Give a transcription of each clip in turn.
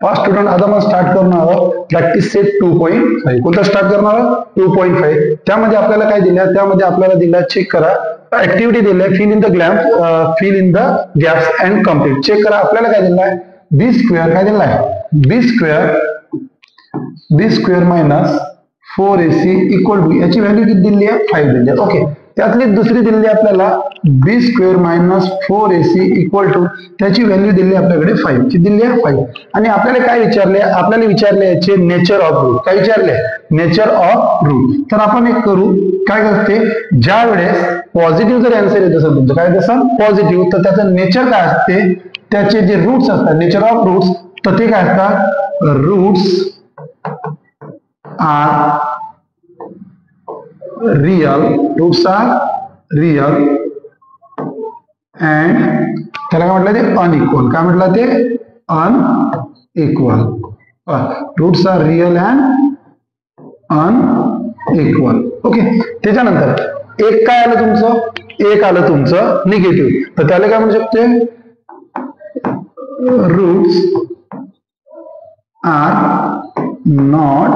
First student आता मग start करणार आहोत प्रॅक्टिस सेट 2.5. कोणता स्टार्ट करणार आहोत 2.5. त्यामध्ये आपल्याला काय दिलं, त्यामध्ये आपल्याला दिलं चेक करा ऍक्टिव्हिटी दिले fill in the gaps and complete. Check करा आपल्याला काय दिलं आहे बी स्क्वेअर, काय दिलं आहे B square minus 4ac equal to याची व्हॅल्यू किती दिली आहे 5 दिली आहे. ओके, त्यातली दुसरी दिली आपल्याला B square minus 4ac equal to त्याची व्हॅल्यू दिली आपल्याकडे 5. किती दिली आहे 5. आणि आपल्याला काय विचारले, आपल्याला विचारले याचे नेचर ऑफ रूट. काय विचारले नेचर ऑफ रूट. तर आपण एक करू काय करते, ज्या वेळेस पॉझिटिव्ह जर आन्सर येत असेल तुमचं काय तसं पॉझिटिव्ह, तर त्याचं नेचर काय असते, त्याचे जे रूट्स असतात नेचर ऑफ रूट्स, तर ते काय असतात roots are real, roots are real and त्याला काय म्हटलं ते अनइक्वल. काय म्हटलं ते unequal. Roots are real and unequal. Okay, त्याच्यानंतर एक काय आलं तुमचं, एक आलं तुमचं निगेटिव्ह, तर त्याला काय म्हणू शकते roots are not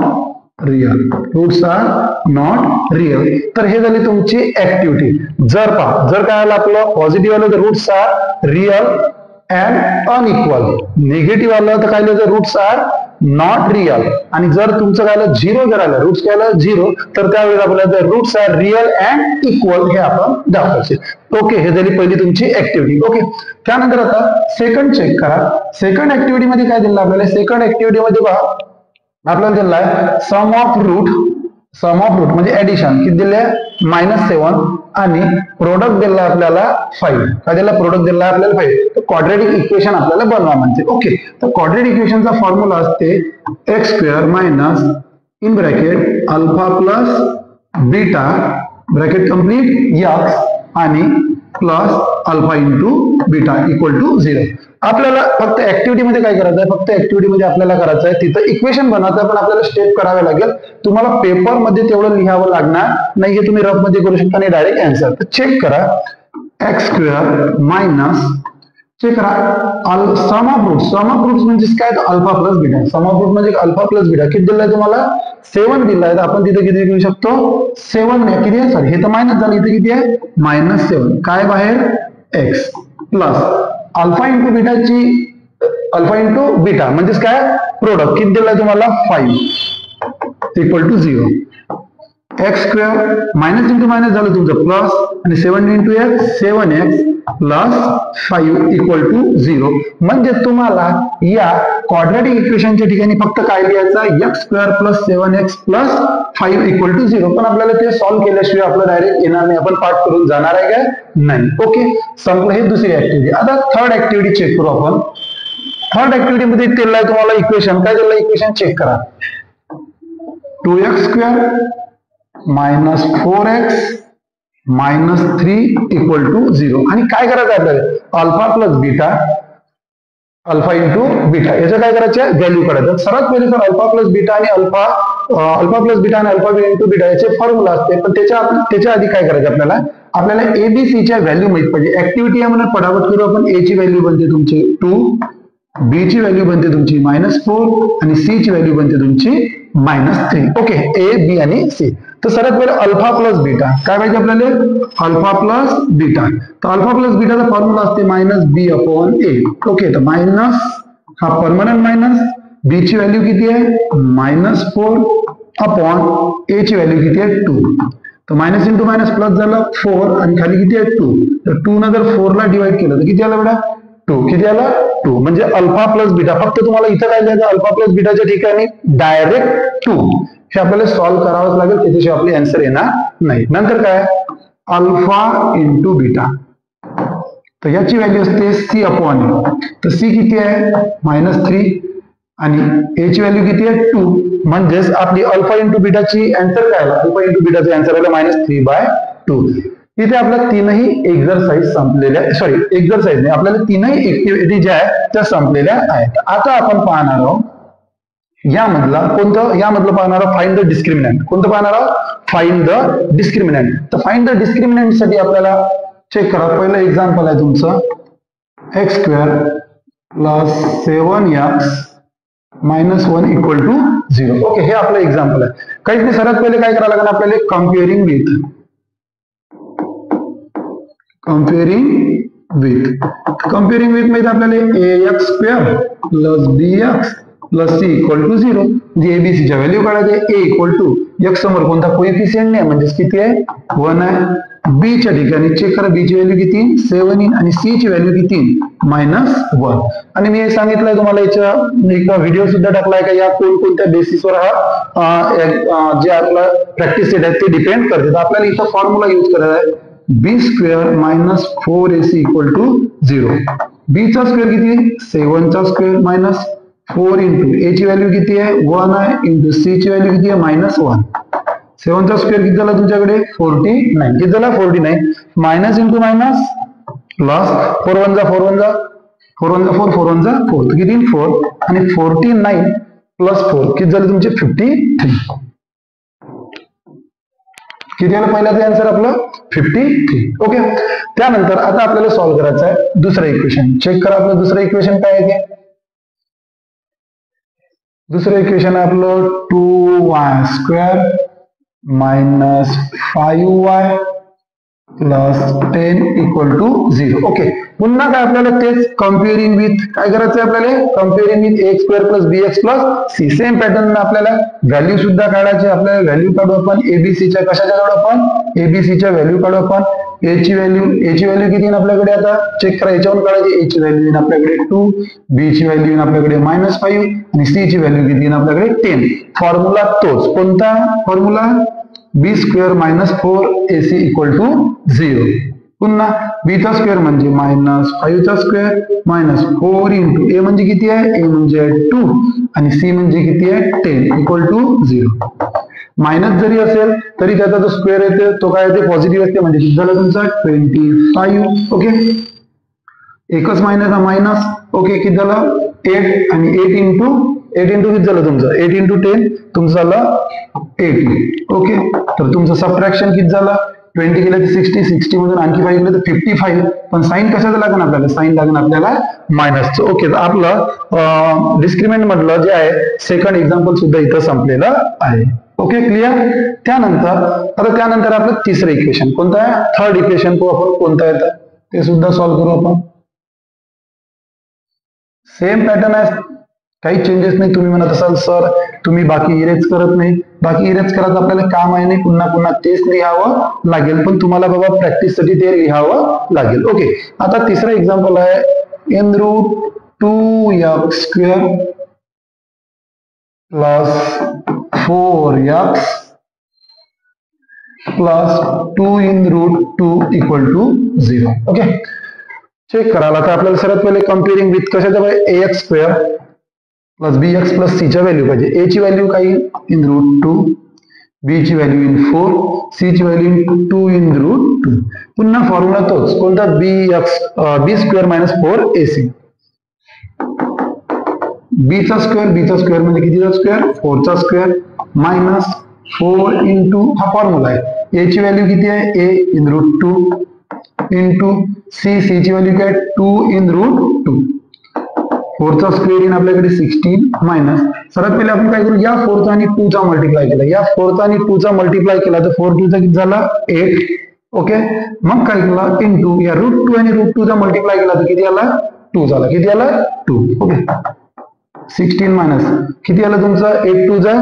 real. Roots are not real. तर हे झाली तुमची ऍक्टिव्हिटी. जर काय आलं आपलं पॉझिटिव्ह आलं तर roots are real and unequal. Negative आलं तर काय आलं रूट्स आर नॉट रियल. आणि जर तुमचं काय आलं झिरो जर आलं रूट्स काय आलं झिरो, तर त्यावेळेस आपल्याला roots are real and equal हे आपण दाखवायचे. ओके, हे झाली पहिली तुमची ऍक्टिव्हिटी. ओके, त्यानंतर आता सेकंड चेक करा. सेकंड ऍक्टिव्हिटी मध्ये काय दिलं आपल्याला, सेकंड ऍक्टिव्हिटी मध्ये पहा आपल्याला दिलं आहे सम ऑफ रूट म्हणजे ऍडिशन किती दिले -7 आणि प्रोडक्ट दिला आपल्याला 5. काय दिला प्रोडक्ट दिला आपल्याला 5. तर क्वाड्रॅटिक इक्वेशन आपल्याला बनवा म्हणते. ओके, तर क्वाड्रॅटिक इक्वेशनचा फॉर्म्युला असते x square minus in bracket alpha plus beta bracket complete x आणि plus alpha into beta equal to 0. आपल्याला फक्त ऍक्टिव्हिटी मध्ये काय करायचं आहे, फक्त ऍक्टिव्हिटी मध्ये आपल्याला करायचं आहे तिथं इक्वेशन बनवायचं आहे, पण आपल्याला स्टेप करावे लागेल. तुम्हाला पेपर मध्ये तेवढं लिहावं लागणार नाही, हे तुम्ही रफ मध्ये करू शकता आणि डायरेक्ट आन्सर. तर चेक करा एक्स स्क्वेअर मायनस चेक करा सम ऑफ रूट्स म्हणजे काय alpha plus beta. Sum of root म्हणजे अल्फा प्लस बीटा किती दिलाय तुम्हाला 7 दिलाय. तर आपण तिथे किती घेऊ शकतो 7 नाही किती आहे सॉरी हे तर मायनस झालं, इथे किती आहे -7. काय बाहेर X plus alpha into beta म्हणजेच काय प्रोडक्ट किती दिलाय तुम्हाला 5 equal to 0. X square minus into minus झालं तुमचं प्लस आणि 7 into X 7x plus 5 equal to 0. म्हणजे तुम्हाला या क्वाड्रॅटिक इक्वेशनच्या ठिकाणी फक्त काय लिहायचं X square plus 7x plus 5 equal to 0. पण आपल्याला ते सॉल्व्ह केल्याशिवाय आपलं डायरेक्ट येणार नाही, आपण पाठ करून जाणार आहे काय नाही. ओके, संपलं. हे दुसरी ऍक्टिव्हिटी. आता थर्ड ऍक्टिव्हिटी चेक करू आपण. थर्ड ऍक्टिव्हिटी मध्ये दिलंय तुम्हाला इक्वेशन. काय दिलंय इक्वेशन चेक करा 2x square minus 4x minus 3 equal to 0. आणि काय करायचं आपल्याला alpha plus beta alpha into beta याचं काय करायचं व्हॅल्यू काढायचं. सर्वात पहिले तर अल्फा प्लस बीटा आणि अल्फा प्लस बीटा आणि अल्फा इंटू बीटा याचे फॉर्म्युला असते. पण त्याच्या आधी काय करायचं आपल्याला एबीसीच्या व्हॅल्यू माहित पाहिजे. ऍक्टिव्हिटी आहे म्हणून पटापट करू आपण. ए ची व्हॅल्यू बनते तुमची 2, बी ची व्हॅल्यू बनते तुमची -4 आणि सी ची व्हॅल्यू बनते तुमची -3. ओके, ए बी आणि सी. तर सर्वात पहिले अल्फा प्लस बीटा काय पाहिजे आपल्याला अल्फा प्लस बीटा. तर अल्फा प्लस बीटाचा फॉर्म्युला असते -b/a. ओके, तर मायनस हा परमनंट मायनस बी ची व्हॅल्यू किती आहे -4 अपॉन ए ची व्हॅल्यू किती आहे 2. तर मायनस इंटू मायनस प्लस झालं 4 आणि खाली किती आहे 2. तर 2 न जर 4 ला डिवाइड केलं तर किती आलं बेटा 2. किती आला 2. म्हणजे अल्फा प्लस बीटा. फक्त तुम्हाला इथं काय लिहायचं अल्फा प्लस बीटाच्या ठिकाणी डायरेक्ट 2 हे आपल्याला सॉल्व्ह करावंच लागेल, त्याच्याशिवाय आपली आन्सर येणार नाही. नंतर काय अल्फा इंटू बीटा. तर याची व्हॅल्यू असते सी अपॉन ए. तर सी किती आहे -3 आणि ए ची व्हॅल्यू किती आहे 2. म्हणजेच आपली अल्फा इंटू बीटाची आन्सर काय आला अल्फा इंटू बीटाचा आन्सर आला -3/2. इथे आपल्या तीनही एक्झरसाइज संपलेल्या एक्झरसाइज नाही आपल्याला तीनही ऍक्टिव्हिटी ज्या आहेत त्या संपलेल्या आहेत. आता आपण पाहणार आहोत यामधलं पाहणार आहोत फाइंड द डिस्क्रिमिनंट. कोणतं पाहणार आहोत फाइंड द डिस्क्रिमिनंट. तर फाइंड द डिस्क्रिमिनंट साठी आपल्याला चेक करा. पहिलं एक्झाम्पल आहे तुमचं X square plus 7x -1 equal to 0. Okay, हे आपलं एक्झाम्पल आहे. काहीच नाही, सर्वात पहिले काय करायला लागेल आपल्याला, कम्पेअरिंग विथ माहिती आपल्याला ax square plus bx plus c equal to 0. म्हणजे एबीसीच्या व्हॅल्यू काढायचे. a इक्वल टू x समोर कोणता कोएफिशियंट नाही, म्हणजे किती आहे, 1 आहे. b च्या ठिकाणी चेक करा, b ची व्हॅल्यू किती, 7 येईल, आणि c ची व्हॅल्यू किती, -1. आणि मी सांगितलंय तुम्हाला, याच्या एक व्हिडिओ सुद्धा टाकलाय का, या कोणत्या बेसिसवर हा जे आपला प्रॅक्टिस सेट आहे ते डिपेंड करते. तर आपल्याला इथं फॉर्म्युला यूज करायचा आहे, b square minus 4ac equal to 0. b चा स्क्वेअर किती, 7 चा स्क्वेअर मायनस 4 इंटू a ची व्हॅल्यू किती आहे, 1 आहे, इंटू c ची व्हॅल्यू किती आहे, -1. 7 चा स्क्वेअर किती झाला तुमच्याकडे, 49. किती झाला, 49. मायनस इंटू मायनस प्लस, 4 1 जा 4 1 जा 4 1 जा 4 4 1 जा 4, किती 4, आणि 49 प्लस 4 किती झाले तुमचे 53. किती आलं पहिल्याचं आन्सर आपलं, 53. ओके, त्यानंतर आता आपल्याला सॉल्व्ह करायचं आहे दुसरं इक्वेशन. चेक करा आपलं दुसरं इक्वेशन काय आहे ते. दुसरं इक्वेशन आहे आपलं 2y square minus 5y plus 10 equal to 0. Okay, पुन्हा काय आपल्याला तेच कम्पेअरिंग विथ काय करायचं आहे आपल्याला, comparing with a square plus bx plus c. Same pattern आपल्याला व्हॅल्यू सुद्धा काढायचे. आपल्याला व्हॅल्यू काढू आपण एबीसीच्या, कशाच्या काढू आपण, एबीसीच्या व्हॅल्यू काढू आपण. a ची व्हॅल्यू किती आपल्याकडे, आता चेक करा, याच्यावरून काढायची. a ची व्हॅल्यू येईल आपल्याकडे 2, b ची व्हॅल्यू येईल आपल्याकडे -5, आणि c ची व्हॅल्यू किती येईल आपल्याकडे 10. फॉर्म्युला तोच, कोणता formula, b square minus 4ac equal to 0. पुन्हा b चा स्क्वेअर म्हणजे -5 चा स्क्वेअर मायनस 4 इंटू a म्हणजे किती आहे, a म्हणजे 2, आणि c म्हणजे किती आहे 10 इक्वल टू 0. मायनस जरी असेल तरी त्याचा जो स्क्वेअर येते तो काय येते, पॉझिटिव्ह असते, म्हणजे किती झाला तुमचा 25. ओके, एकच मायनस हा मायनस. ओके, किती झाला 8, आणि 8 इंटू किती झालं तुमचं, 8 इंटू 10 तुमचं झालं 80. ओके, तर तुमचं सबट्रॅक्शन किती झालं, 20 गेलं तर 60 मधून आणखी 5 गेलं तर 55. पण साईन कशाचं लागेल आपल्याला, साईन लागेल आपल्याला मायनसचं. ओके, तर आपलं डिस्क्रिमेंट मधलं जे आहे सेकंड एक्झाम्पल सुद्धा इथं संपलेलं आहे. Okay, clear. त्यानंतर आपलं तिसरं इक्वेशन कोणतं आहे, थर्ड इक्वेशन आपण कोणतं आहे ते सुद्धा सॉल्व्ह करू आपण. सेम पॅटर्न आहे, काही चेंजेस नाही. तुम्ही म्हणत असाल सर तुम्ही बाकी इरेज करत नाही, बाकी इरेज करायचं आपल्याला काम आहे नाही, पुन्हा तेच लिहावं लागेल, पण तुम्हाला बाबा प्रॅक्टिस साठी ते लिहावं लागेल. ओके, आता तिसरं एक्झाम्पल आहे n√2x square plus 4x plus 2 equal to 0. Okay, check करायला आता आपल्याला सर्वात पहिले कम्पेअरिंग विथ कशाच्या by ax square plus bx plus c च्या व्हॅल्यू पाहिजे. a ची व्हॅल्यू काय n√2, b ची व्हॅल्यू इन 4, c ची व्हॅल्यू इन 2 n√2. पुन्हा फॉर्म्युला तोच, कोणता, b square minus 4ac. b चा स्क्वेअर म्हणजे कितीचा स्क्वेअर, 4 चा स्क्वेअर मायनस 4 इंटू हा फॉर्म्युला आहे. a ची व्हॅल्यू किती आहे, a n√2 इंटू c ची व्हॅल्यू काय 2 n√2. 4 चा स्क्वेअर इन आपल्याकडे 16 मायनस, सर्वात पहिले आपण काय करू, या 4 चा आणि 2 चा मल्टिप्लाय केला, या 4 चा आणि 2 चा मल्टिप्लाय केला तर 4 2 चा किती झाला 8. ओके, मग काय केला इंटू या √2 आणि √2 चा मल्टिप्लाय केला तर किती आला 2 झाला, किती आला 2. ओके, 16 मायनस किती आलं तुमचं 8 2 जा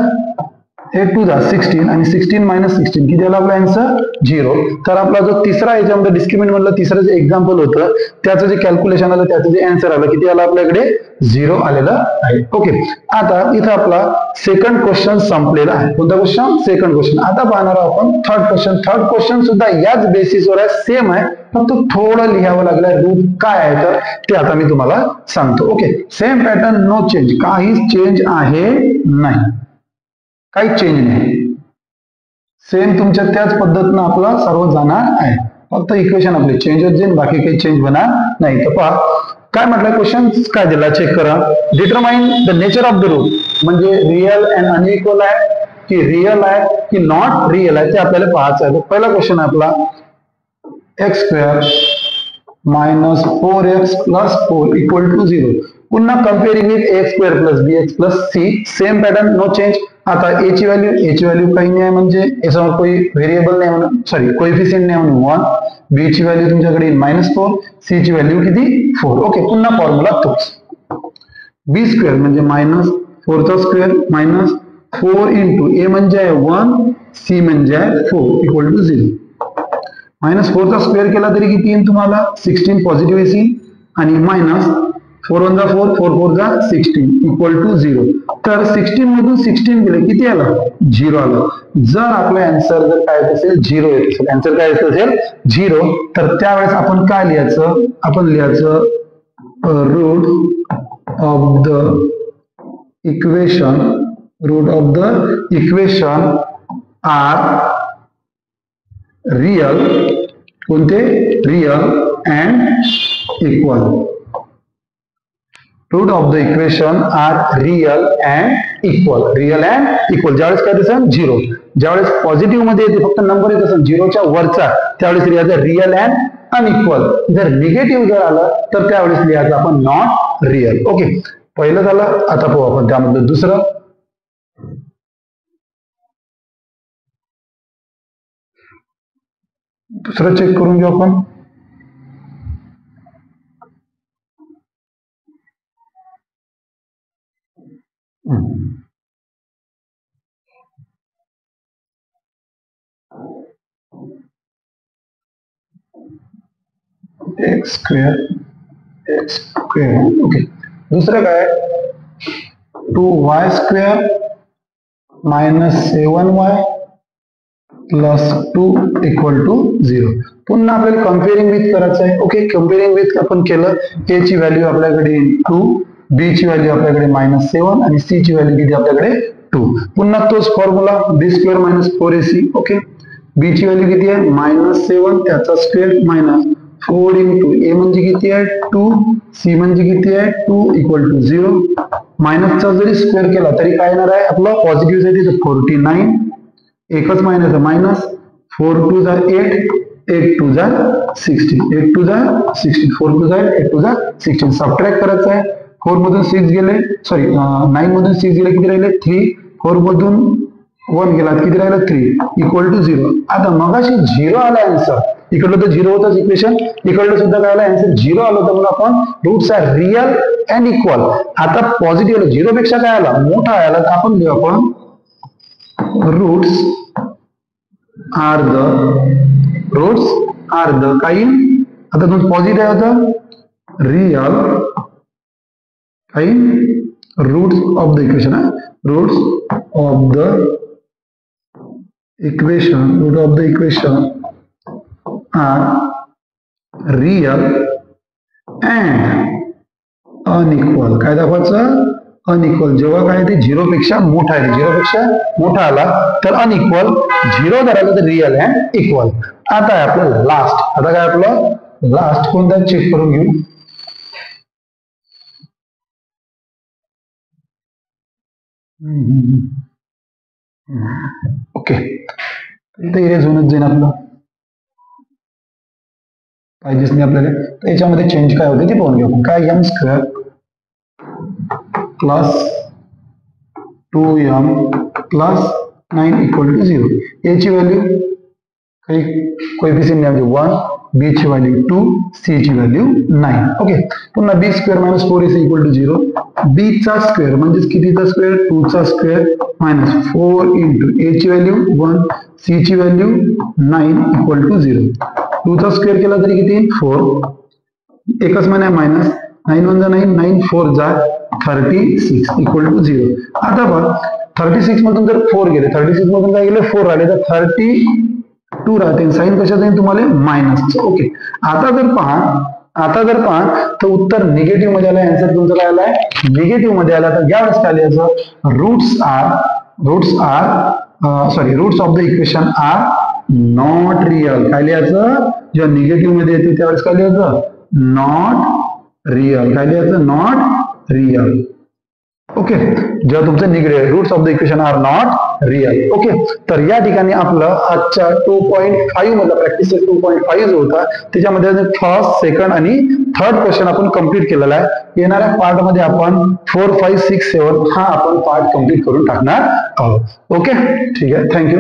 16, आणि 16 मायनस 16 किती आला आपला आन्सर 0. तर आपला जो तिसरा याच्यामध्ये डिस्क्रिमिनंट मधलं तिसरं जे एक्झाम्पल होतं त्याचं जे कॅल्क्युलेशन आलं, त्याचं जे आन्सर आलं किती आलं आपल्याकडे 0 आलेलं आहे. ओके, आता इथं आपला सेकंड क्वेश्चन संपलेला आहे. कोणता क्वेश्चन, सेकंड क्वेश्चन. आता पाहणार आहोत आपण थर्ड क्वेश्चन सुद्धा याच बेसिसवर आहे, सेम आहे, फक्त थोडं लिहावं लागलं. रूट काय आहे तर ते आता मी तुम्हाला सांगतो. Okay, same pattern, no change, काहीच चेंज आहे नाही, काही चेंज नाही, सेम तुमच्या त्याच पद्धतीनं आपला सर्व जाणार आहे, फक्त इक्वेशन आपले चेंज होत जाईल, बाकी काही चेंज होणार नाही. तर पहा काय म्हटलं, क्वेश्चन काय दिला चेक करा. Determine the nature of the root, म्हणजे रिअल अँड अनइक्वल आहे की रिअल आहे की नॉट रिअल आहे ते आपल्याला पाहायचं आहे. पहिला क्वेश्चन आपला x square minus 4x plus 4 equal to 0. पुन्हा comparing with a square plus b x plus c, same pattern, no change. आता ए ची व्हॅल्यू काही नाही म्हणजे याच्यावर कोई व्हेरिएबल नाही म्हणून, सॉरी कोएफिशियंट नाही म्हणून 1. बी ची व्हॅल्यू तुमच्याकडे -4, सी ची व्हॅल्यू किती 4. ओके, पुन्हा फॉर्म्युला तोच. बी स्क्वेअर म्हणजे -4 चा स्क्वेअर -4 इंटू ए म्हणजे 1, सी म्हणजे 4 इक्वल टू 0. -4 चा स्क्वेअर केला तरी किती येईल तुम्हाला 16 पॉझिटिव्ह येईल आणि -4 1 जा 4, 4 4 जा 16 इक्वल टू 0. तर 16 मधून 16 गेले किती आला 0 आला. जर आपला आन्सर जर काय असेल 0 येत असेल, आन्सर काय येत असेल 0, तर त्यावेळेस आपण काय लिहायचं, आपण लिहायचं root of the equation are real, कोणते real and equal. Root of the equation are real and equal. ज्यावेळेस काय दिसेल 0, ज्यावेळेस पॉझिटिव्ह मध्ये येते फक्त नंबर येत असेल 0च्या वरचा, त्यावेळेस लिहायचं रियल अँड अनइक्वल. जर निगेटिव्ह जर आलं तर त्यावेळेस लिहायचं आपण नॉट रियल. ओके, पहिलं झालं. आता पाहू आपण त्यामध्ये दुसरं. चेक करून घेऊ आपण. X square. ओके, दुसरं काय 2y square -7y plus 2 equal to 0. पुन्हा आपल्याला कम्पेअरिंग विथ करायचं आहे. ओके, कम्पेअरिंग विथ आपण केलं. ए ची व्हॅल्यू आपल्याकडे 2, बी ची व्हॅल्यू आपल्याकडे -7 आणि सी ची व्हॅल्यू किती आपल्याकडे 2. पुन्हा तोच फॉर्म्युला बी स्क्वेअर -4ac. ओके, बी ची व्हॅल्यू किती आहे -7, त्याचा स्क्वेअर -4 इंटू ए म्हणजे किती आहे 2, सी म्हणजे किती आहे 2 इक्वल टू 0. मायनसचा जरी स्क्वेअर केला तरी काय येणार आहे आपलं पॉझिटिव्ह साठी 49, एकच मायनस आहे मायनस 4 2 जा 8, 8 2 जा 16, 8 2 जा 16, 4 2 जा 8 2 जा 16. सबट्रॅक्ट करायचं आहे. 4 मधून 6 गेले, सॉरी 9 मधून 6 गेले किती राहिले 3, 4 मधून 1 गेला किती राहिलं 3 इक्वल टू 0. आता मगाशी 0 आला आन्सर, इकडलं तर 0 होतच इक्वेशन, इकडलं सुद्धा काय आला आन्सर 0 आलं होतं म्हणून आपण roots are real and equal. आता पॉझिटिव्ह 0 पेक्षा काय आला मोठा आला तर आपण लिहू आपण रूट्स आर द काही, आता तुमचं पॉझिटिव्ह होतं रियल काही रूट्स ऑफ द इक्वेशन आहे, roots of the equation are real and unequal. काय दाखवायचं अनइक्वल. जेव्हा काय ते 0 पेक्षा मोठा आहे, 0 पेक्षा मोठा आला तर अनइक्वल, 0 धरायचं तर रियल अँड इक्वल. आता आहे आपलं लास्ट. आता काय आपलं लास्ट कोणता चेक करून घेऊ. ओके, इथे इरेज होऊनच जाईल आपलं, पाहिजेच नाही आपल्याला. तर याच्यामध्ये चेंज काय होते ते पाहून घेऊ. काय m square plus 2m plus 9 equal to 0. A ची व्हॅल्यू काही कोएफिशियंट नाही म्हणजे 1, बी ची व्हॅल्यू 2, सी ची व्हॅल्यू 9. ओके, पुन्हा b square -4ac equal to 0. B चा स्क्वेअर म्हणजेच कितीचा स्क्वेअर 2 चा स्क्वेअर -4 इंटू ए ची व्हॅल्यू 1, सी ची व्हॅल्यू 9 इक्वल टू 0. 2 चा स्क्वेअर केला तरी किती 4, एकच महिना मायनस 9 1 जा 9, 9 4 जा 36 इक्वल टू 0. आता बघ 36 मधून जर 4 गेले, 36 मधून काय गेले 4 आले तर 32 राहते. साईन कशात आहे तुम्हाला मायनस. ओके, आता जर पहा तर उत्तर निगेटिव्ह मध्ये आलं, आन्सर तुमचं काय आलाय निगेटिव्ह मध्ये आला. तर यावेळेस काय लिहायचं roots of the equation are not real. काय लिहायचं जेव्हा निगेटिव्ह मध्ये येते त्यावेळेस काय लिहायचं नॉट रियल. काय लिहायचं नॉट रियल. ओके, जेव्हा तुमचं negative roots of the equation are not real. Okay, तर या ठिकाणी आपलं आजच्या 2.5 मधला प्रॅक्टिस 2.5 जो होता त्याच्यामध्ये फर्स्ट, सेकंड आणि थर्ड क्वेश्चन आपण कम्प्लीट केलेला आहे. येणाऱ्या पार्ट मध्ये आपण 4, 5, 6, 7 हा आपण पार्ट कम्प्लीट करून टाकणार आहोत. ओके, ठीक आहे, थँक्यू.